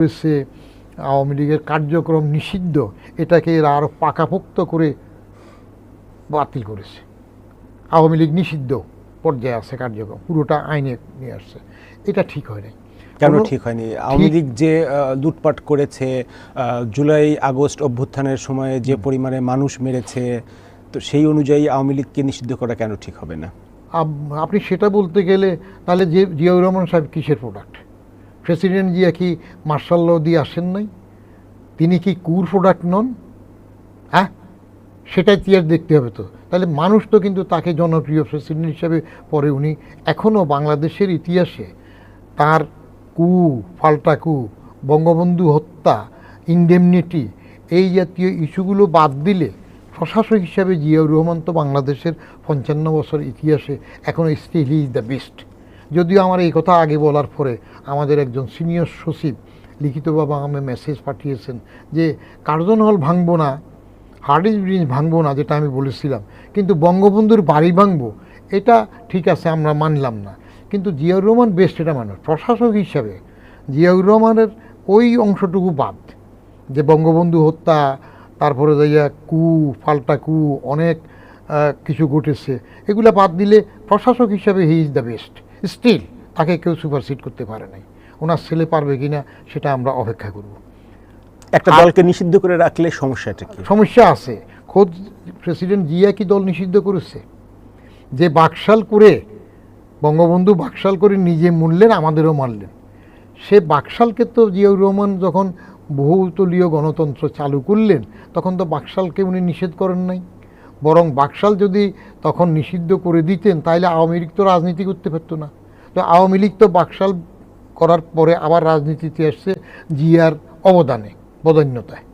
করেছে আওয়ামী লীগের কার্যক্রম নিষিদ্ধ, এটাকে এরা আরও পাকাপোক্ত করে বাতিল করেছে। আওয়ামী লীগ নিষিদ্ধ পর্যায়ে আছে কার্যক্রম, পুরোটা আইনে নিয়ে আসছে। এটা ঠিক হয় নাই। কেন ঠিক হয়নি? আওয়ামী লীগ যে লুটপাট করেছে, জুলাই আগস্ট অভ্যুত্থানের সময়ে যে পরিমাণে মানুষ মেরেছে, তো সেই অনুযায়ী আওয়ামী লীগকে নিষিদ্ধ করা কেন ঠিক হবে না? আপনি সেটা বলতে গেলে তাহলে যে জিয়াউর রহমান সাহেব কিসের প্রোডাক্ট? প্রেসিডেন্ট জিয়া কি মার্শাল ল দিয়ে আসেন নাই? তিনি কি কুর প্রোডাক্ট নন? হ্যাঁ, সেটাই তিয়ার দেখতে হবে। তো তাহলে মানুষ তো কিন্তু তাকে জনপ্রিয় প্রেসিডেন্ট হিসাবে পরে উনি এখনও বাংলাদেশের ইতিহাসে তার কু, ফাল্টা কু, বঙ্গবন্ধু হত্যা, ইনডেমনিটি, এই জাতীয় ইস্যুগুলো বাদ দিলে প্রশাসক হিসাবে জিয়াউর রহমান তো বাংলাদেশের 55 বছর ইতিহাসে এখনও still he is the best. যদিও আমার এই কথা আগে বলার পরে আমাদের একজন সিনিয়র সচিব লিখিতভাবে আমাকে মেসেজ পাঠিয়েছেন যে কার্জন হল ভাঙবো না, হার্ডিস ব্রিজ ভাঙবো না, যেটা আমি বলেছিলাম, কিন্তু বঙ্গবন্ধুর বাড়ি ভাঙবো, এটা ঠিক আছে, আমরা মানলাম না। কিন্তু জিয়াউর রহমান বেস্ট, এটা মানুষ প্রশাসক হিসাবে জিয়াউর রহমানের ওই অংশটুকু বাদ, যে বঙ্গবন্ধু হত্যা, তারপরে যাইয়া কু, ফাল্টা কু, অনেক কিছু ঘটেছে, এগুলো বাদ দিলে প্রশাসক হিসাবে he is the best. Still তাকে কেউ সুপারসিড করতে পারে নাই। ওনার ছেলে পারবে কিনা সেটা আমরা অপেক্ষা করব। একটা দলকে নিষিদ্ধ করে রাখলে সমস্যাটা কি? সমস্যা আছে। খোদ প্রেসিডেন্ট জিয়া কি দল নিষিদ্ধ করেছে? যে বাকশাল করে, বঙ্গবন্ধু বাকশাল করে নিজে মরলেন, আমাদেরও মারলেন, সে বাকশালকে তো জিয়াউর রহমান যখন বহুতলীয় গণতন্ত্র চালু করলেন তখন তো বাকশালকে উনি নিষেধ করেন নাই। বরং বাকশাল যদি তখন নিষিদ্ধ করে দিতেন তাহলে আওয়ামী লীগ তো রাজনীতি করতে পারতো না। তো আওয়ামী লীগ তো বাকশাল করার পরে আবার রাজনীতিতে আসছে জিয়ার অবদানে, বদান্যতায়।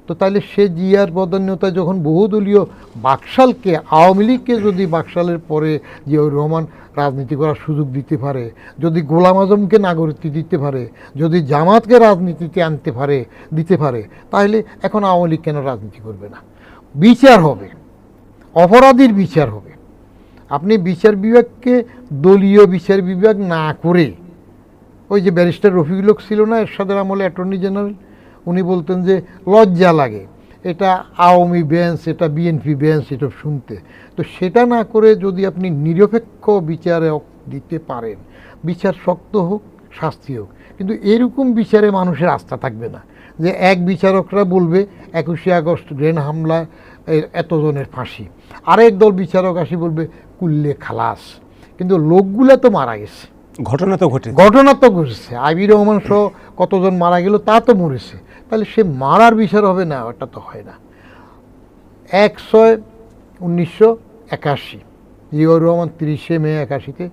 তো তাহলে সে জিয়ার বদান্যতায় যখন বহুদলীয় বাকশালকে, আওয়ামী লীগকে যদি বাকশালের পরে জিয়াউর রহমান রাজনীতি করার সুযোগ দিতে পারে, যদি গোলাম আজমকে নাগরিকত্ব দিতে পারে, যদি জামাতকে রাজনীতিতে আনতে পারে, দিতে পারে, তাহলে এখন আওয়ামী লীগ কেন রাজনীতি করবে না? বিচার হবে, অপরাধীর বিচার হবে। আপনি বিচার বিভাগকে দলীয় বিচার বিভাগ না করে, ওই যে ব্যারিস্টার রফিকুল হক ছিল না এরশাদের আমলে অ্যাটর্নি জেনারেল, উনি বলতেন যে লজ্জা লাগে এটা আওয়ামী বেঞ্চ, এটা বিএনপি বেঞ্চ, এটা শুনতে। তো সেটা না করে যদি আপনি নিরপেক্ষ বিচারে দিতে পারেন, বিচার শক্ত হোক, শাস্তি হোক, কিন্তু এরকম বিচারে মানুষের আস্থা থাকবে না যে এক বিচারকরা বলবে 21শে আগস্ট গ্রেন হামলায় এতজনের ফাঁসি, আরেক দল বিচারক আসি বলবে কুল্লে খালাস, কিন্তু লোকগুলো তো মারা গেছে, ঘটনা তো ঘটেছে, আইবি রহমান সহ কতজন মারা গেল তা তো মরেছে, তাহলে সে মারার বিচার হবে না? ওটা তো হয় না। 1/6/1981 জিয়াউর রহমান 30শে মে 81-তে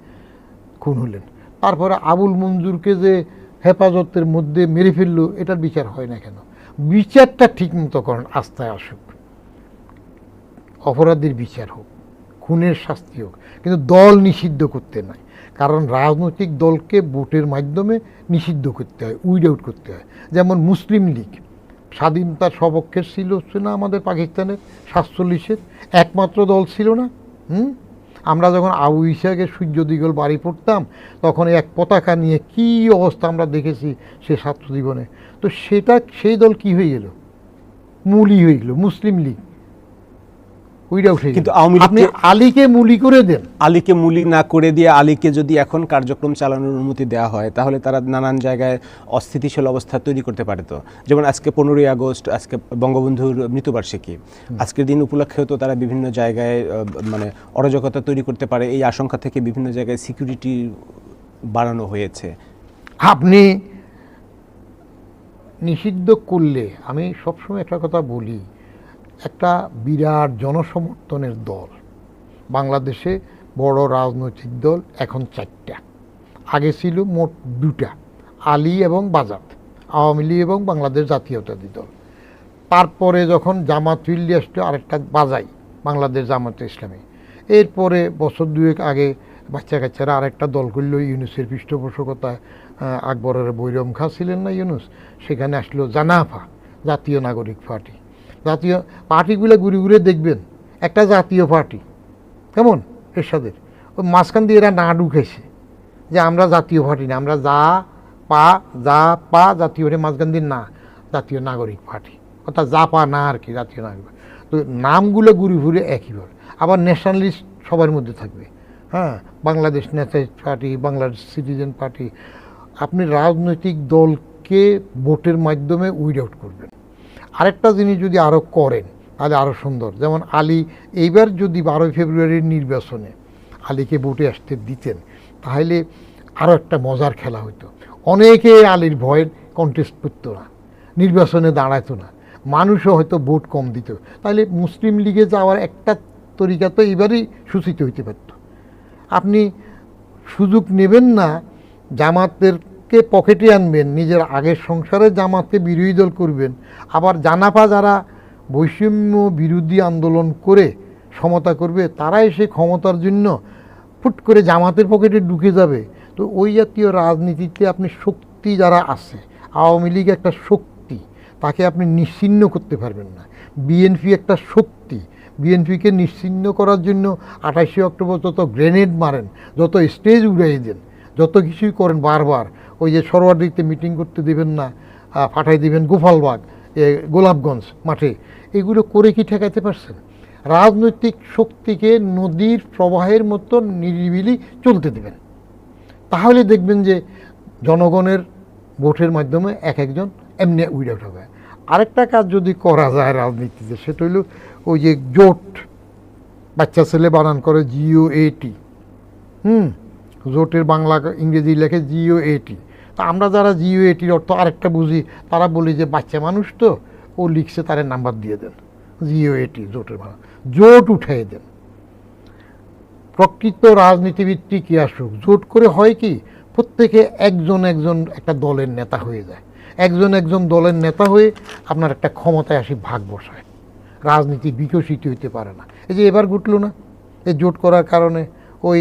খুন হলেন। তারপরে আবুল মঞ্জুরকে যে হেফাজতের মধ্যে মেরে ফেললো, এটার বিচার হয় না কেন? বিচারটা ঠিক মতো করেন, আস্থায় আসুক, অপরাধীর বিচার হোক, খুনের শাস্তি হোক, কিন্তু দল নিষিদ্ধ করতে নাই। কারণ রাজনৈতিক দলকে ভোটের মাধ্যমে নিষিদ্ধ করতে হয়, উইড আউট করতে হয়। যেমন মুসলিম লীগ স্বাধীনতার সপক্ষের ছিল না আমাদের পাকিস্তানের 47-এর একমাত্র দল ছিল না। আমরা যখন আবু ইসাকে সূর্য দিগল বাড়ি পড়তাম তখন এক পতাকা নিয়ে কি অবস্থা আমরা দেখেছি সে ছাত্র জীবনে। তো সেই দল কি হয়ে গেল? মূলই হয়ে গেল মুসলিম লীগ। কিন্তু আপনি আলীকে মুলি করে দেন, আলীকে মুলি না করে দিয়ে আলীকে যদি এখন কার্যক্রম চালানোর অনুমতি দেওয়া হয় তাহলে তারা নানান জায়গায় অস্থিতিশীল অবস্থা তৈরি করতে পারে। তো যেমন আজকে 15ই আগস্ট, আজকে বঙ্গবন্ধুর মৃত্যুবার্ষিকী, আজকের দিন উপলক্ষেও তো তারা বিভিন্ন জায়গায় মানে অরাজকতা তৈরি করতে পারে, এই আশঙ্কা থেকে বিভিন্ন জায়গায় সিকিউরিটি বাড়ানো হয়েছে। আপনি নিষিদ্ধ করলে, আমি সবসময় একটা কথা বলি, একটা বিরাট জনসমর্থনের দল, বাংলাদেশে বড় রাজনৈতিক দল এখন 4টা, আগে ছিল মোট 2টা, আলী এবং বাজাত, আওয়ামী লীগ এবং বাংলাদেশ জাতীয়তাবাদী দল। তারপরে যখন জামাত ফিল্ডে আসলো আরেকটা বাজাই, বাংলাদেশ জামাতে ইসলামী। এরপরে বছর 2 আগে বাচ্চা কাচ্চারা আরেকটা দল করলো, ইউনুসের পৃষ্ঠপোষকতায়, আকবরের বৈরম খাঁ ছিলেন না ইউনুস, সেখানে আসলো জানাফা, জাতীয় নাগরিক পার্টি। জাতীয় পার্টিগুলো ঘুরে ঘুরে দেখবেন একটা জাতীয় পার্টি কেমন এরশাদের, ওই মাঝখান দিয়ে এরা না ঢুকেছে যে আমরা জাতীয় পার্টি না, আমরা যা পা জাতীয় মাঝখান দিয়ে না, জাতীয় নাগরিক পার্টি, অর্থাৎ পা না আর কি, জাতীয় নাগরিক। তো নামগুলো ঘুরে ঘুরে একইভাবে। আবার ন্যাশনালিস্ট সবার মধ্যে থাকবে, হ্যাঁ, Bangladesh nationalist party, Bangladesh citizen party. আপনি রাজনৈতিক দলকে ভোটের মাধ্যমে উইড আউট করবেন। আরেকটা জিনিস যদি আরও করেন তাহলে আরও সুন্দর। যেমন আলী এইবার যদি 12 ফেব্রুয়ারির নির্বাচনে আলীকে ভোটে আসতে দিতেন তাহলে আরও একটা মজার খেলা হতো। অনেকে আলীর ভয়ে কন্টেস্ট করতো না, নির্বাচনে দাঁড়াতো না, মানুষও হয়তো ভোট কম দিত। তাহলে মুসলিম লীগে যাওয়ার একটা তরিকা তো এবারই সূচিত হইতে পারত। আপনি সুযোগ নেবেন না, জামাতদেরকে পকেটে আনবেন, নিজের আগের সংসারে জামাতকে বিরোধী দল করবেন, আবার জানাপা যারা বৈষম্য বিরোধী আন্দোলন করে সমতা করবে তারা এসে ক্ষমতার জন্য ফুট করে জামাতের পকেটে ঢুকে যাবে। তো ওই জাতীয় রাজনীতিতে আপনি শক্তি যারা আছে, আওয়ামী লীগ একটা শক্তি, তাকে আপনি নিশ্চিহ্ন করতে পারবেন না। বিএনপি একটা শক্তি, বিএনপিকে নিশ্চিহ্ন করার জন্য 28শে অক্টোবর যত গ্রেনেড মারেন, যত স্টেজ উড়াই দেন, যত কিছুই করেন বারবার, ওই যে সরোয়ারদিতে মিটিং করতে দেবেন না, পাঠাই দিবেন গোপালবাগ, গোলাপগঞ্জ মাঠে, এগুলো করে কি ঠেকাতে পারছেন? রাজনৈতিক শক্তিকে নদীর প্রবাহের মতো নিরিবিলি চলতে দেবেন, তাহলে দেখবেন যে জনগণের ভোটের মাধ্যমে এক একজন এমনি উইড আউট হবে। আরেকটা কাজ যদি করা যায় রাজনীতিতে, সেটা হইল ওই যে জোট, বাচ্চা ছেলে বানান করে GOAT, জোটের বাংলা ইংরেজি লেখে GOAT। তা আমরা যারা GOATর অর্থ আরেকটা বুঝি, তারা বলি যে বাচ্চা মানুষ তো, ও লিখছে, তার নাম্বার দিয়ে দেন, GOAT জোটের বাংলা, জোট উঠাই দেন। প্রকৃত রাজনীতিবিদটি কি আসুক, জোট করে হয় কি, প্রত্যেকে একজন একজন একটা দলের নেতা হয়ে যায়, একজন একজন দলের নেতা হয়ে আপনার একটা ক্ষমতায় আসি ভাগ বসায়, রাজনীতি বিকশিত হইতে পারে না। এই যে এবার ঘটলো না, এই জোট করার কারণে ওই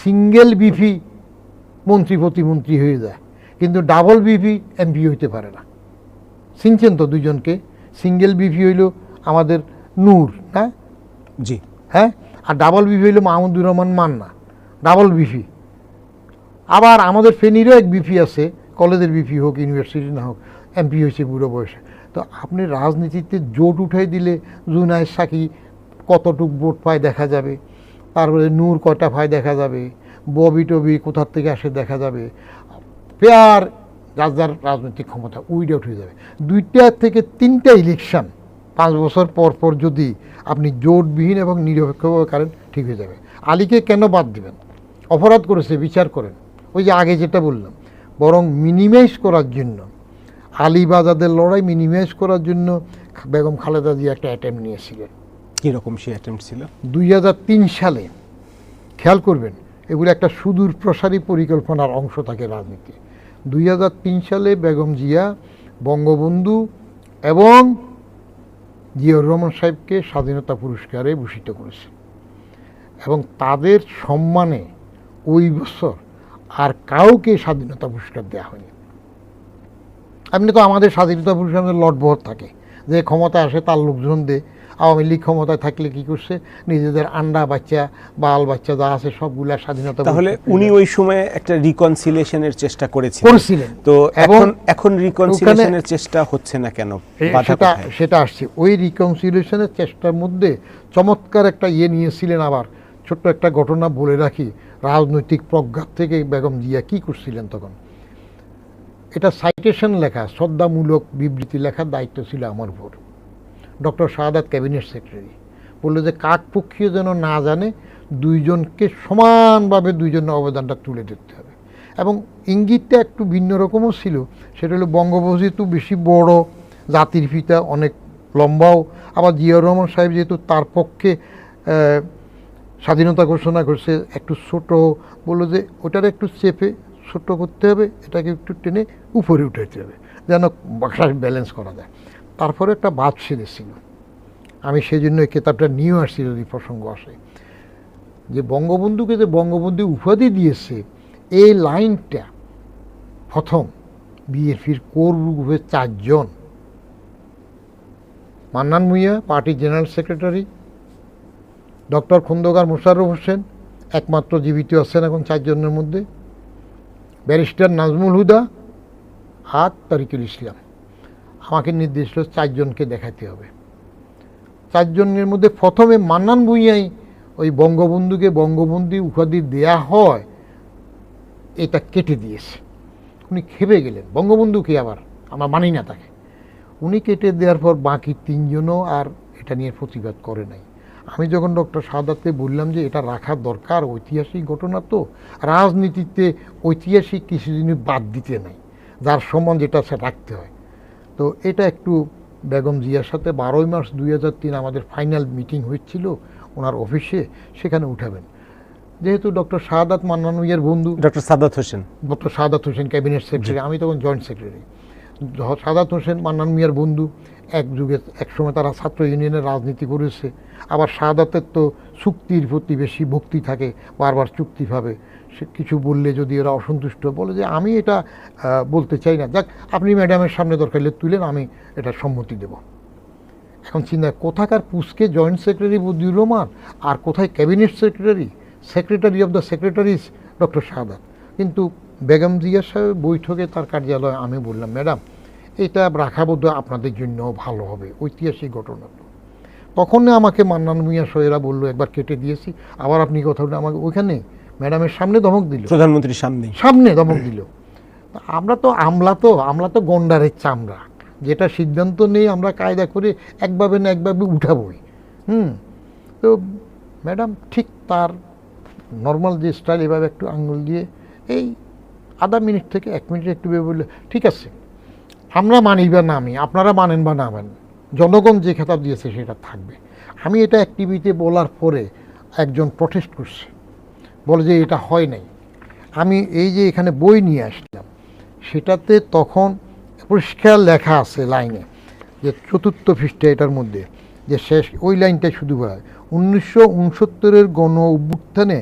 সিঙ্গেল বিপি মন্ত্রী প্রতিমন্ত্রী হয়ে যায়, কিন্তু ডাবল বিপি MP হইতে পারে না। চিনছেন তো দুইজনকে? সিঙ্গেল বিপি হইল আমাদের নূর, না? জি, হ্যাঁ। আর ডাবল বিপি হইল মাহমুদুর রহমান মান্না, ডাবল বিপি। আবার আমাদের ফেনীরও এক বিপি আছে, কলেজের বিপি হোক, ইউনিভার্সিটি না হোক, MP হয়েছে বুড়ো বয়সে। তো আপনি রাজনীতিতে জোট উঠাই দিলে জুনায়েদ সাকি কতটুক ভোট পায় দেখা যাবে, তারপরে নূর কয়টা পায় দেখা যাবে, ববি টবি কোথার থেকে আসে দেখা যাবে, ফেয়ার যার যার রাজনৈতিক ক্ষমতা উইড আউট হয়ে যাবে। 2টা থেকে 3টা ইলেকশন 5 বছর পর পর যদি আপনি জোটবিহীন এবং নিরপেক্ষভাবে করেন, ঠিক হয়ে যাবে। আলীকে কেন বাদ দিবেন? অপরাধ করেছে, বিচার করেন। ওই যে আগে যেটা বললাম, বরং মিনিমাইজ করার জন্য, আলীবাজাদের লড়াই মিনিমাইজ করার জন্য বেগম খালেদা জিয়া একটা অ্যাটেম্প নিয়েছিলেন। কীরকম সে অ্যাটেম্প্ট ছিল? 2003 সালে, খেয়াল করবেন, এগুলো একটা সুদূর প্রসারী পরিকল্পনার অংশ থাকে রাজনীতি। 2003 সালে বেগম জিয়া বঙ্গবন্ধু এবং জিয়াউর রহমান সাহেবকে স্বাধীনতা পুরস্কারে ভূষিত করেছে, এবং তাদের সম্মানে ওই বছর আর কাউকে স্বাধীনতা পুরস্কার দেওয়া হয়নি। এমনি তো আমাদের স্বাধীনতা পুরস্কারের লটবহর থাকে, যে ক্ষমতা আসে তার লোকজন দেয়। আওয়ামী লীগ ক্ষমতায় থাকলে কি করছে, নিজেদের আন্ডা বাচ্চা বাল বাচ্চা যা আছে সবগুলা স্বাধীনতা। তাহলে উনি ওই সময় একটা রিকনসিলিয়েশনের চেষ্টা করেছিলেন, তো এখন রিকনসিলিয়েশনের চেষ্টা হচ্ছে না কেন? সেটা আসছে। ওই রিকনসিলিয়েশনের চেষ্টার মধ্যে চমৎকার একটা নিয়েছিলেন। আবার ছোট্ট একটা ঘটনা বলে রাখি, রাজনৈতিক প্রজ্ঞাত থেকে বেগম জিয়া কি করছিলেন তখন। এটা সাইটেশন লেখা, শ্রদ্ধামূলক বিবৃতি লেখার দায়িত্ব ছিল আমার উপর। ডক্টর শাহাদাত ক্যাবিনেট সেক্রেটারি বললো যে কাকপক্ষীয় যেন না জানে, দুইজনকে সমানভাবে দুইজনের অবদানটা তুলে ধরতে হবে। এবং ইঙ্গিতটা একটু ভিন্ন রকমও ছিল, সেটা হলো বঙ্গবন্ধু যেহেতু বেশি বড়, জাতির পিতা, অনেক লম্বাও, আবার জিয়াউর রহমান সাহেব যেহেতু তার পক্ষে স্বাধীনতা ঘোষণা করছে, একটু ছোট, বললো যে ওটার একটু চেপে ছোট করতে হবে, এটাকে একটু টেনে উপরে উঠাতে হবে যেন ব্যালেন্স করা যায়। তারপরে একটা বাদ সেরেছিল, আমি সেই জন্য এই কেতাবটা নিয়েও আসছি যদি প্রসঙ্গ আসে, যে বঙ্গবন্ধুকে যে বঙ্গবন্ধু উপাধি দিয়েছে, এই লাইনটা প্রথম বিএনপির কোর গ্রুপে 4 জন, Mannan Bhuiyan party general secretary, doctor Khandaker Mosharraf Hossain একমাত্র জীবিত আছেন এখন 4 জনের মধ্যে, ব্যারিস্টার নাজমুল হুদা, আর তারিকুল ইসলাম। আমাকে নির্দেশ হলো 4 জনকে দেখাতে হবে। 4 জনের মধ্যে প্রথমে মান্নান ভূঁইয়াই ওই বঙ্গবন্ধুকে বঙ্গবন্ধু উপাধি দেয়া হয় এটা কেটে দিয়েছে। উনি খেপে গেলেন, বঙ্গবন্ধুকে আবার আমরা মানি না তাকে। উনি কেটে দেওয়ার পর বাকি 3 জনও আর এটা নিয়ে প্রতিবাদ করে নাই। আমি যখন ডক্টর সাদাতকে বললাম যে এটা রাখা দরকার, ঐতিহাসিক ঘটনা তো, রাজনীতিতে ঐতিহাসিক কিছু জিনিস বাদ দিতে নাই, যার সম্মান যেটা সে রাখতে হয়। তো এটা একটু বেগম জিয়ার সাথে 12ই মার্চ 2003 আমাদের ফাইনাল মিটিং হয়েছিল ওনার অফিসে, সেখানে উঠাবেন। যেহেতু ডক্টর শাহাদাত মান্নান ভূঁইয়ার বন্ধু, doctor Saadat Hossain, doctor Shahadat Hossain cabinet secretary, আমি তখন জয়েন্ট সেক্রেটারি। শাহাদাত হোসেন মান্নান ভূঁইয়ার বন্ধু, এক যুগে একসময় তারা ছাত্র ইউনিয়নের রাজনীতি করেছে। আবার শাহাদাতের তো চুক্তির প্রতি বেশি ভক্তি থাকে, বারবার চুক্তি ভাবে। সে কিছু বললে যদি ওরা অসন্তুষ্ট বলে যে আমি এটা বলতে চাই না, যাক আপনি ম্যাডামের সামনে দরকার হলে তুলেন, আমি এটা সম্মতি দেব। এখন চিন্তা, কোথাকার পুস্কে জয়েন্ট সেক্রেটারি বদিউর রহমান আর কোথায় cabinet secretary, secretary of the secretaries doctor Shahadat. কিন্তু বেগম জিয়া সাহেব বৈঠকে তার কার্যালয়ে আমি বললাম, ম্যাডাম এটা রাখা বোধ আপনাদের জন্য ভালো হবে, ঐতিহাসিক ঘটনা তো। তখন আমাকে মান্নান ভূঁইয়া সহেরা বললো একবার কেটে দিয়েছি, আবার আপনি কথা বলে আমাকে ওইখানে ম্যাডামের সামনে ধমক দিল, প্রধানমন্ত্রীর সামনে ধমক দিল। আমরা তো গন্ডারের চামড়া, যেটা সিদ্ধান্ত নেই আমরা কায়দা করে একভাবে না একভাবে উঠাবই। তো ম্যাডাম ঠিক তার নর্মাল যে স্টাইল, এভাবে একটু আঙুল দিয়ে এই আধা মিনিট থেকে 1 মিনিট একটু ভেবে বললে, ঠিক আছে আমরা মানি বা না আমি, আপনারা মানেন বা না মানেন, জনগণ যে খেতাব দিয়েছে সেটা থাকবে। আমি এটা এক টিভিতে বলার পরে একজন প্রটেস্ট করছে, বলে যে এটা হয় নাই। আমি এই যে এখানে বই নিয়ে আসলাম, সেটাতে তখন পরিষ্কার লেখা আছে লাইনে, যে 4র্থ পৃষ্ঠা এটার মধ্যে, যে শেষ ওই লাইনটাই শুধু বলা হয়, 1969-এর গণ অভ্যুত্থানে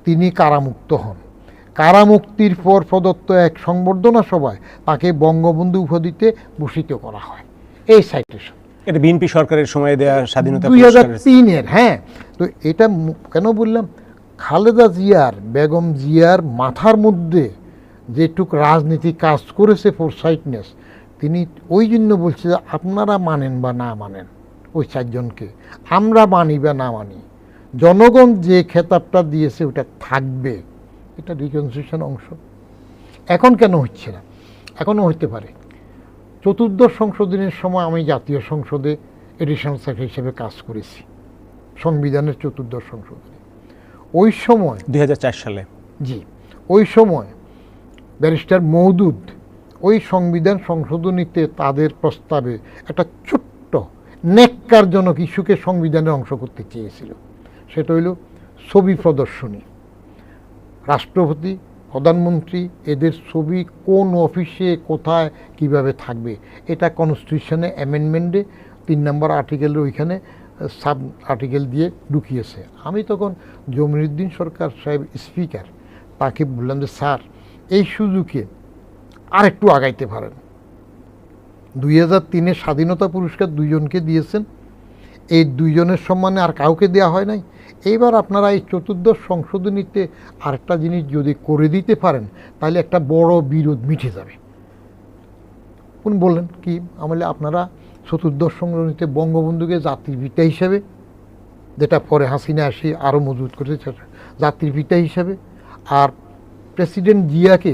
তিনি কারামুক্ত হন। কারামুক্তির পর প্রদত্ত এক সংবর্ধনা সভায় তাকে বঙ্গবন্ধু উপাধিতে ভূষিত করা হয়। এই সাইটেশন এটা বিএনপি সরকারের সময় দেওয়া স্বাধীনতা 2003-এর। হ্যাঁ, তো এটা কেন বললাম, খালেদা জিয়ার, বেগম জিয়ার মাথার মধ্যে যেটুক রাজনীতি কাজ করেছে, ফোরসাইটনেস, তিনি ওই জন্য বলছে যে আপনারা মানেন বা না মানেন ওই 4 জনকে, আমরা মানি বা না মানি, জনগণ যে খেতাবটা দিয়েছে ওটা থাকবে। এটা রিকনসিলিয়েশন অংশ। এখন কেন হচ্ছে না? এখনও হইতে পারে। 4র্দশ সংশোধনের সময় আমি জাতীয় সংসদে এডিশনাল সেক্রেটারি হিসেবে কাজ করেছি, সংবিধানের 4র্দশ সংশোধনে। ওই সময় 2004 সালে, জি, ওই সময় ব্যারিস্টার মওদুদ ওই সংবিধান সংশোধনীতে তাদের প্রস্তাবে একটা ছোট্ট ন্যাক্কারজনক ইস্যুকে সংবিধানের অংশ করতে চেয়েছিল। সেটা হইল ছবি প্রদর্শনী। রাষ্ট্রপতি, প্রধানমন্ত্রী এদের ছবি কোন অফিসে কোথায় কিভাবে থাকবে, এটা কনস্টিটিউশনে অ্যামেন্ডমেন্টে 3 নম্বর আর্টিকেলের ওইখানে সাব আর্টিকেল দিয়ে ঢুকিয়েছে। আমি তখন জমিরুদ্দিন সরকার সাহেব স্পিকার, তাকে বললাম যে স্যার এই সুযোগে আরেকটু আগাইতে পারেন। 2003-এ স্বাধীনতা পুরস্কার 2 জনকে দিয়েছেন, এই 2 জনের সম্মানে আর কাউকে দেওয়া হয় নাই। এইবার আপনারা এই 4র্দশ সংশোধনীতে আরেকটা জিনিস যদি করে দিতে পারেন, তাহলে একটা বড় বিরোধ মিটে যাবে। উনি বললেন কি, আমলে আপনারা 4র্দশ সংশোধনীতে বঙ্গবন্ধুকে জাতির পিতা হিসাবে, যেটা পরে হাসিনা আসি আরও মজবুত করেছে, জাতির পিতা হিসাবে, আর প্রেসিডেন্ট জিয়াকে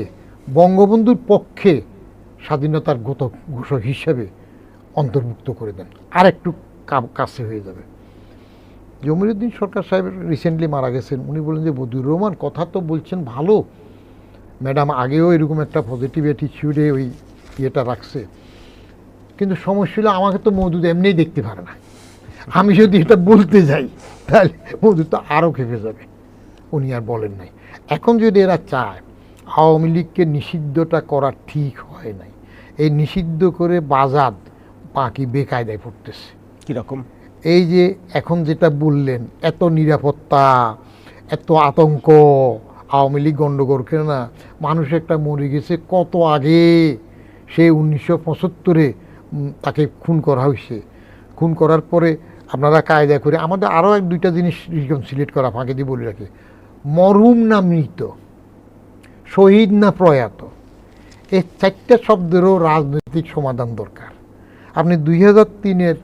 বঙ্গবন্ধুর পক্ষে স্বাধীনতার ঘোষক হিসাবে অন্তর্ভুক্ত করে দেন, আর একটু কাছে হয়ে যাবে। জমিরুদ্দিন সরকার সাহেব রিসেন্টলি মারা গেছেন, উনি বললেন যে বদিউর রহমান কথা তো বলছেন ভালো, ম্যাডাম আগেও এরকম একটা পজিটিভ অ্যাটিটিউডে ওই ইয়েটা রাখছে, কিন্তু সমস্যা হলো আমাকে তো মওদুদ এমনিই দেখতে পারে না, আমি যদি এটা বলতে যাই তাহলে মওদুদ তো আরও খেপে যাবে। উনি আর বলেন নাই। এখন যদি এরা চায় আওয়ামী লীগকে নিষিদ্ধটা করা ঠিক হয় নাই, এই নিষিদ্ধ করে বাজাদ বাকি বেকায়দায় পড়তেছে। কীরকম? এই যে এখন যেটা বললেন, এত নিরাপত্তা, এত আতঙ্ক, আওয়ামী লীগ গণ্ডগোল করে না, মানুষ একটা মরে গেছে কত আগে, সে 1975-এ তাকে খুন করা হয়েছে। খুন করার পরে আপনারা কায়দা করে আমাদের আরও 1-2টা জিনিস রিকনসিলিয়েট করা ফাঁকে দিয়ে বলে রাখে, মরহুম না মৃত, শহীদ না প্রয়াত, এই 4টা শব্দেরও রাজনৈতিক সমাধান দরকার। আপনি 2003-এর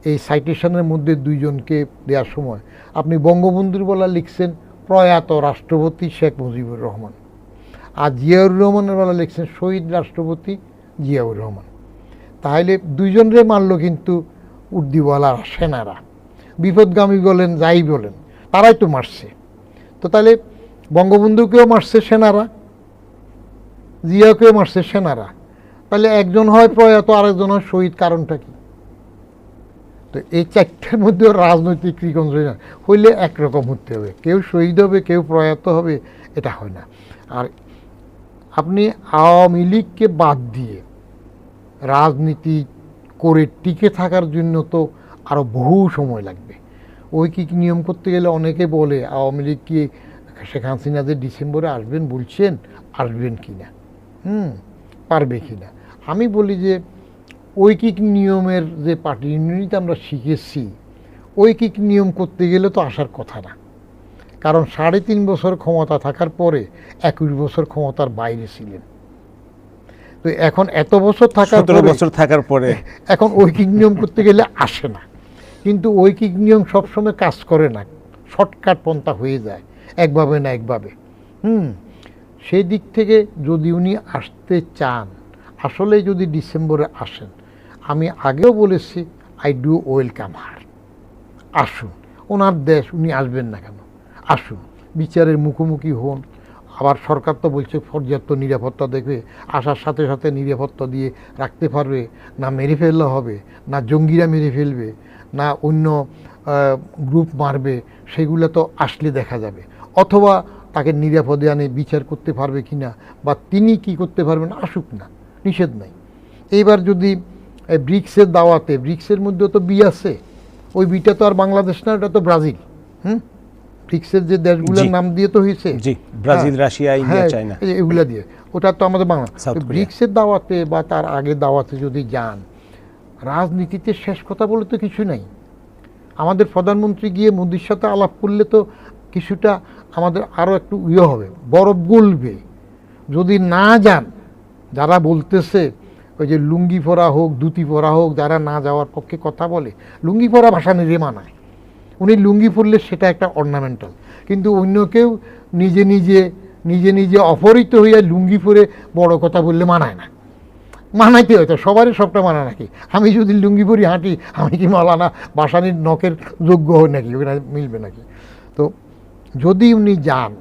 এই সাইটেশনের মধ্যে দুইজনকে দেওয়ার সময় আপনি বঙ্গবন্ধুর বলা লিখছেন প্রয়াত রাষ্ট্রপতি শেখ মুজিবুর রহমান, আর জিয়াউর রহমানের বেলা লিখছেন শহীদ রাষ্ট্রপতি জিয়াউর রহমান। তাহলে দুইজনরে মারল কিন্তু উর্দিওয়ালা সেনারা, বিপদগামী বলেন যাই বলেন তারাই তো মারছে। তো তাহলে বঙ্গবন্ধুকেও মারছে সেনারা, জিয়াকেও মারছে সেনারা, তাহলে একজন হয় প্রয়াত আরেকজন হয় শহীদ, কারণটা কি? তো এই 4টার মধ্যে রাজনৈতিক রিকনসিলিয়েশন হইলে একরকম হতে হবে, কেউ শহীদ হবে কেউ প্রয়াত হবে, এটা হয় না। আর আপনি আওয়ামী লীগকে বাদ দিয়ে রাজনীতি করে টিকে থাকার জন্য তো আরও বহু সময় লাগবে। ঐকিক নিয়ম করতে গেলে অনেকে বলে আওয়ামী লীগ কি শেখ হাসিনা যে ডিসেম্বরে আসবেন বলছেন, আসবেন কি না, পারবে কি না? আমি বলি যে ঐকিক নিয়মের যে পার্টি ইউনিয়নিতে আমরা শিখেছি, ঐকিক নিয়ম করতে গেলে তো আসার কথা না, কারণ 3.5 বছর ক্ষমতা থাকার পরে 21 বছর ক্ষমতার বাইরে ছিলেন। তো এখন এত বছর থাকার 17 বছর থাকার পরে এখন ঐকিক নিয়ম করতে গেলে আসে না। কিন্তু ঐকিক নিয়ম সবসময় কাজ করে না, শর্টকাট পন্থা হয়ে যায় একভাবে না একভাবে। সেই দিক থেকে যদি উনি আসতে চান, আসলে যদি ডিসেম্বরে আসেন, আমি আগেও বলেছি আই ডু ওয়েলকাম হার, আসুন, ওনার দেশ, উনি আসবেন না কেন, আসুন, বিচারের মুখোমুখি হন। আবার সরকার তো বলছে পর্যাপ্ত নিরাপত্তা দেখবে, আসার সাথে সাথে নিরাপত্তা দিয়ে রাখতে পারবে না, মেরে ফেললে হবে না, জঙ্গিরা মেরে ফেলবে না, অন্য গ্রুপ মারবে, সেগুলো তো আসলে দেখা যাবে। অথবা তাকে নিরাপদে আনে বিচার করতে পারবে কি না, বা তিনি কি করতে পারবেন, আসুক না, নিষেধ নাই। এইবার যদি ব্রিক্সের দাওয়াতে, ব্রিক্সের মধ্যেও তো বি আছে, ওই বিটা তো আর বাংলাদেশ না, ওটা তো ব্রাজিল। ব্রিক্সের যে দেশগুলোর নাম দিয়ে তো হয়েছে, ব্রাজিল, রাশিয়া, ইন্ডিয়া, চায়না, এগুলা দিয়ে, ওটা তো আমাদের বাংলা। ব্রিক্সের দাওয়াতে বা তার আগে দাওয়াতে যদি যান, রাজনীতিতে শেষ কথা বলে তো কিছু নাই। আমাদের প্রধানমন্ত্রী গিয়ে মোদির সাথে আলাপ করলে তো কিছুটা আমাদের আরও একটু হবে, বরফ গলবে। যদি না যান, যারা বলতেছে ওই যে লুঙ্গি পরা হোক, ধুতি পরা হোক, যারা না যাওয়ার পক্ষে কথা বলে, লুঙ্গি পরা ভাষা নিজে মানায়, উনি লুঙ্গি পরলে সেটা একটা অর্নামেন্টাল, কিন্তু অন্য কেউ নিজে নিজে অপহৃত হইয়া লুঙ্গি পরে বড় কথা বললে মানায় না। মানাইতে হয়তো সবারই সবটা মানা নাকি? আমি যদি লুঙ্গি পরি হাঁটি, আমি কি মালানা বাসানির নখের যোগ্য হই নাকি? ওখানে মিলবে নাকি? তো যদি উনি যান,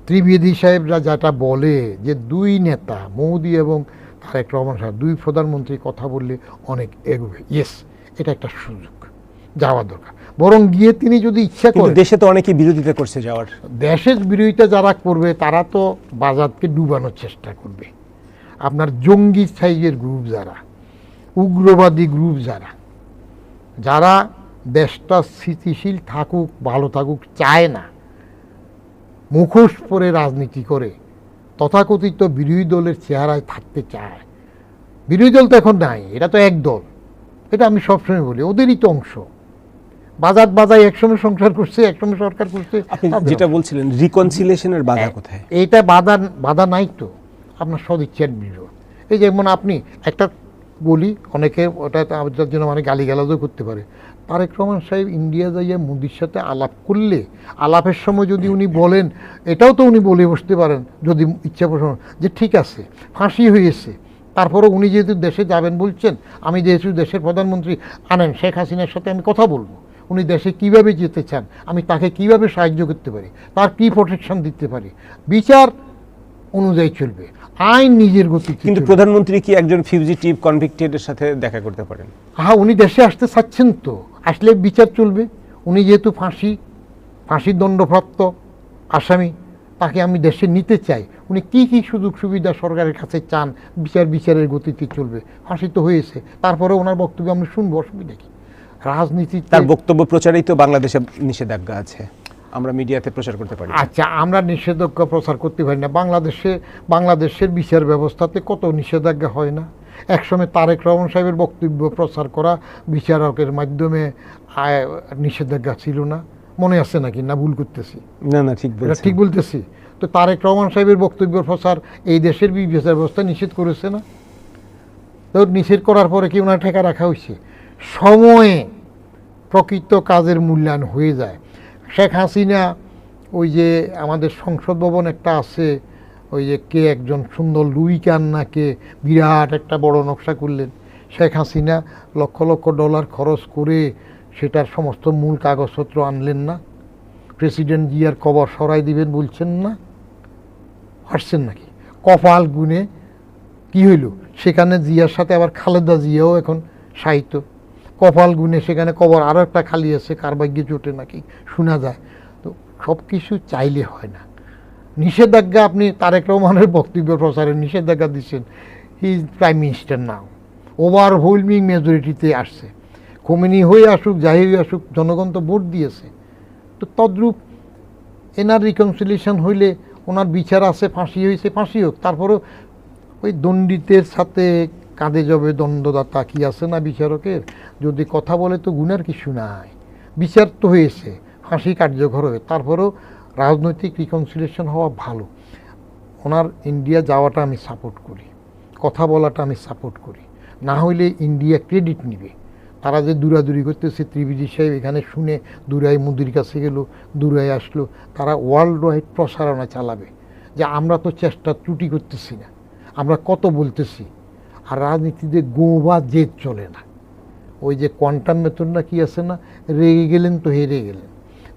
ত্রিবেদী সাহেবরা যেটা বলে যে দুই নেতা মোদি এবং তারেক রহমান সাহেব, দুই প্রধানমন্ত্রী কথা বললে অনেক এগোবে, ইয়েস, এটা একটা সুযোগ, যাওয়া দরকার। বরং গিয়ে তিনি যদি ইচ্ছা করেন, দেশে তো অনেকেই বিরোধিতা করছে যাওয়ার, দেশের বিরোধিতা যারা করবে তারা তো বাজারকে ডুবানোর চেষ্টা করবে। আপনার জঙ্গি সাইজের গ্রুপ যারা, উগ্রবাদী গ্রুপ যারা দেশটা স্থিতিশীল থাকুক, ভালো থাকুক চায় না, মুখোশ পরে রাজনীতি করে, তথাকথিত বিরোধী দলের চেহারায় থাকতে চায়। বিরোধী দল তো এখন নাই, এটা তো এক দল, এটা আমি সবসময় বলি, ওদেরই তো অংশ। বাজায় একসময় সংসার করছে, একসময় সরকার করছে। আপনি যেটা বলছিলেন রিকনসিলিয়েশনের বাধা কোথায়? এইটা বাধা নাই তো, আপনার সদিচ্ছার বিরোধ। এই যেমন আপনি একটা বলি, অনেকে ওটা আমাদের জন্য মানে গালিগালাজও করতে পারে, তারেক রহমান সাহেব ইন্ডিয়া যাইয়া মোদির সাথে আলাপ করলে, আলাপের সময় যদি উনি বলেন, এটাও তো উনি বলে বসতে পারেন যদি ইচ্ছা পোষণ, যে ঠিক আছে ফাঁসি হয়েছে, তারপরে উনি যেহেতু দেশে যাবেন বলছেন, আমি যেহেতু দেশের প্রধানমন্ত্রী, আনেন শেখ হাসিনার সাথে আমি কথা বলবো, উনি দেশে কিভাবে যেতে চান, আমি তাকে কিভাবে সাহায্য করতে পারি, তার কি প্রোটেকশন দিতে পারি, বিচার অনুযায়ী চলবে, আইন নিজের গতি। কিন্তু প্রধানমন্ত্রী কি একজন ফিউজিটিভ কনভিক্টেডের সাথে দেখা করতে পারেন? হ্যাঁ, উনি দেশে আসতে চাচ্ছেন তো, আসলে বিচার চলবে। উনি যেহেতু ফাঁসির দণ্ডপ্রাপ্ত আসামি, তাকে আমি দেশে নিতে চাই, উনি কি কি সুযোগ সুবিধা সরকারের কাছে চান, বিচারের গতিতে চলবে। ফাঁসি তো হয়েছে, তারপরে ওনার বক্তব্য আমরা শুনবো, অসুবিধা কি? রাজনীতি, তার বক্তব্য প্রচারেই তো বাংলাদেশে নিষেধাজ্ঞা আছে, আমরা মিডিয়াতে প্রচার করতে পারি। আচ্ছা, আমরা নিষেধাজ্ঞা প্রচার করতে পারি না। বাংলাদেশের বিচার ব্যবস্থাতে কত নিষেধাজ্ঞা হয় না। একসময় তারেক রহমান সাহেবের বক্তব্য প্রচার করা বিচারকের মাধ্যমে নিষেধাজ্ঞা ছিল না, মনে আছে নাকি? না ভুল করতেছি? না, ঠিক বলতেছি। তো তারেক রহমান সাহেবের বক্তব্য প্রচার এই দেশের বিচার ব্যবস্থা নিষেধ করেছে না? তো নিষেধ করার পরে কি ওনার ঠেকা রাখা হয়েছে? সময়ে প্রকৃত কাজের মূল্যায়ন হয়ে যায়। শেখ হাসিনা ওই যে আমাদের সংসদ ভবন একটা আছে, ওই যে কে একজন সুন্দর লুই কান্নাকে বিরাট একটা বড় নকশা করলেন, শেখ হাসিনা লক্ষ লক্ষ ডলার খরচ করে সেটার সমস্ত মূল কাগজপত্র আনলেন না? প্রেসিডেন্ট জিয়ার কবর সরাই দিবেন বলছেন না, হাসছেন নাকি? কপাল গুনে কি হইল, সেখানে জিয়ার সাথে আবার খালেদা জিয়াও এখন সাহিত্য, কপাল গুনে সেখানে কবর আরও একটা খালি আছে, কার ভাগ্যে জোটে নাকি শোনা যায়। তো সব কিছু চাইলে হয় না। নিষেধাজ্ঞা, আপনি তারেক রহমানের বক্তব্য প্রচারের নিষেধাজ্ঞা দিচ্ছেন, he is prime minister now, overwhelming মেজরিটিতে আসছে, খোমেনি হয়ে আসুক যাই হয়ে আসুক, জনগণ তো ভোট দিয়েছে। তো তদ্রূপ এনার রিকনসিলিয়েশন হইলে ওনার বিচার আছে, ফাঁসি হয়েছে, ফাঁসি হোক। তারপরেও ওই দণ্ডিতের সাথে কাঁধে যাবে দণ্ডদাতা, কি আছে না বিচারকের, যদি কথা বলে তো গুনার কিছু নাই, বিচার তো হয়েছে, ফাঁসি কার্যকর হবে। তারপরেও রাজনৈতিক রিকনসিলিয়েশন হওয়া ভালো। ওনার ইন্ডিয়া যাওয়াটা আমি সাপোর্ট করি, কথা বলাটা আমি সাপোর্ট করি। না হইলে ইন্ডিয়া ক্রেডিট নিবে। তারা যে দূরাদূরি করতেছে, ত্রিবেদী সাহেব এখানে শুনে দূরাই মোদির কাছে গেল, দূরাই আসলো, তারা ওয়ার্ল্ড ওয়াইড প্রসারণা চালাবে যে আমরা তো চেষ্টা ত্রুটি করতেছি না, আমরা কত বলতেছি। আর রাজনীতিতে গো বা জেদ চলে না। ওই যে কোয়ান্টাম মেথড না কি আছে না, রেগে গেলেন তো হেরে গেলেন,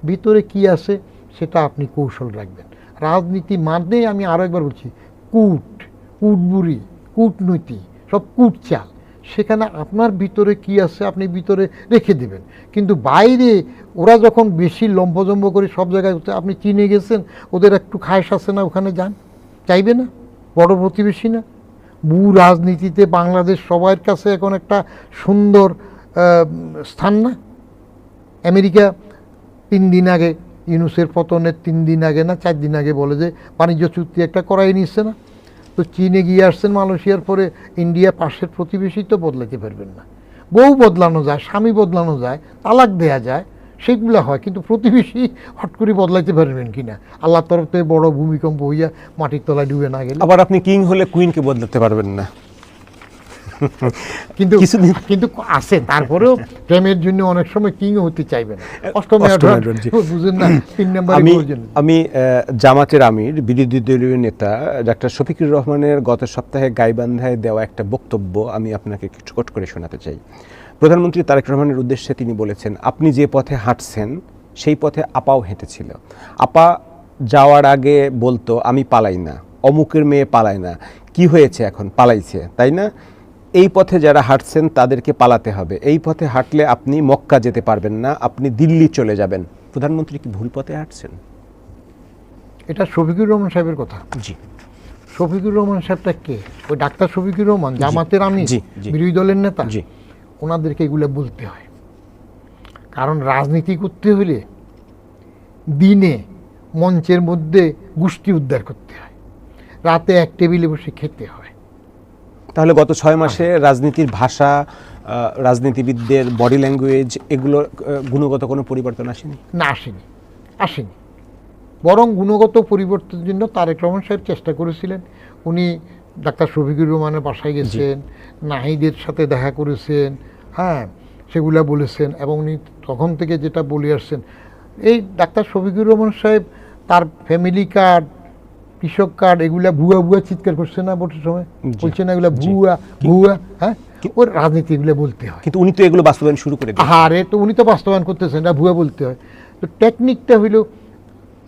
ভিতরে কি আছে সেটা আপনি কৌশল রাখবেন। রাজনীতি মানে আমি আরও একবার বলছি, কুটবুড়ি, কূটনীতি, সব চাল। সেখানে আপনার ভিতরে কি আছে আপনি ভিতরে রেখে দেবেন। কিন্তু বাইরে ওরা যখন বেশি লম্ফজম্ব করে সব জায়গায়, আপনি চীনে গেছেন, ওদের একটু খায়স আছে না, ওখানে যান, চাইবে না? বড় প্রতিবেশী না? ভূ রাজনীতিতে বাংলাদেশ সবার কাছে এখন একটা সুন্দর স্থান না? আমেরিকা 3 দিন আগে, ইউনুসের পতনের 3 দিন আগে না 4 দিন আগে বলে যে বাণিজ্য চুক্তি একটা করাই নিচ্ছে না। তো চীনে গিয়ে আসছেন, মালয়েশিয়ার পরে ইন্ডিয়া পাশের প্রতিবেশী, তো বদলাতে পারবেন না। বউ বদলানো যায়, স্বামী বদলানো যায়, তালাক দেয়া যায়, সেগুলো হয়, কিন্তু প্রতিবেশী হট করে বদলাইতে পারবেন কিনা? আল্লাহর তরফ থেকে বড় ভূমিকম্প হইয়া মাটির তলায় ডুবে না গেলে। আবার আপনি কিং হলে কুইনকে বদলাতে পারবেন না। কিন্তু কিন্তু আছে, তারপরেও প্রেমের জন্য অনেক সময় কিংও হতে চাইবে না। বুঝেন না, 3 নম্বরে। আমি জামাতের আমির, বিরোধী দলীয় নেতা ডাক্তার শফিকুর রহমানের গত সপ্তাহে গাইবান্ধায় দেওয়া একটা বক্তব্য আমি আপনাকে কিছু কোট করে শোনাতে চাই। প্রধানমন্ত্রী তারেক রহমানের উদ্দেশ্যে তিনি বলেছেন, আপনি যে পথে হাঁটছেন সেই পথে আপাও হেঁটেছিল। আপা যাওয়ার আগে বলতো আমি পালাই না, অমুকের মেয়ে পালায় না, কি হয়েছে এখন? পালাইছে, তাই না? এই পথে যারা হাঁটছেন তাদেরকে পালাতে হবে। এই পথে হাঁটলে আপনি মক্কা যেতে পারবেন না, আপনি দিল্লি চলে যাবেন। প্রধানমন্ত্রী কি ভুল পথে হাঁটছেন? এটা শফিকুর রহমান সাহেবের কথা। জি। শফিকুর রহমান সাহেবটা কে? ওই ডাক্তার শফিকুর রহমান, জামাতের আমির, বিরোধী দলের নেতা। জি। ওনাদেরকে এগুলো বলতে হয়, কারণ রাজনীতি করতে হলে দিনে মঞ্চের মধ্যে গোষ্ঠী উদ্ধার করতে হয়, রাতে এক টেবিলে বসে খেতে হয়। তাহলে গত 6 মাসে রাজনীতির ভাষা, রাজনীতিবিদদের বডি ল্যাঙ্গুয়েজ, এগুলো গুণগত কোনো পরিবর্তন আসেনি? না, আসেনি। বরং গুণগত পরিবর্তনের জন্য তারেক রহমান সাহেব চেষ্টা করেছিলেন। উনি ডাক্তার শফিকুর রহমানের বাসায় গেছেন, নাহিদের সাথে দেখা করেছেন, হ্যাঁ, সেগুলা বলেছেন। এবং উনি তখন থেকে যেটা বলে আসছেন, এই ডাক্তার শফিকুর রহমান সাহেব তার ফ্যামিলি কার্ড, কৃষক কার্ড, এগুলা ভুয়া চিৎকার করছে না ভোটের সময়, বলছে না এগুলা ভুয়া। হ্যাঁ, ওর রাজনীতি এগুলো বলতে হয়। কিন্তু উনি তো এগুলো বাস্তবায়ন শুরু করে দিয়েছেন। আরে, তো উনি তো বাস্তবায়ন করতেছেন, এটা ভুয়া বলতে হয়। তো টেকনিকটা হইল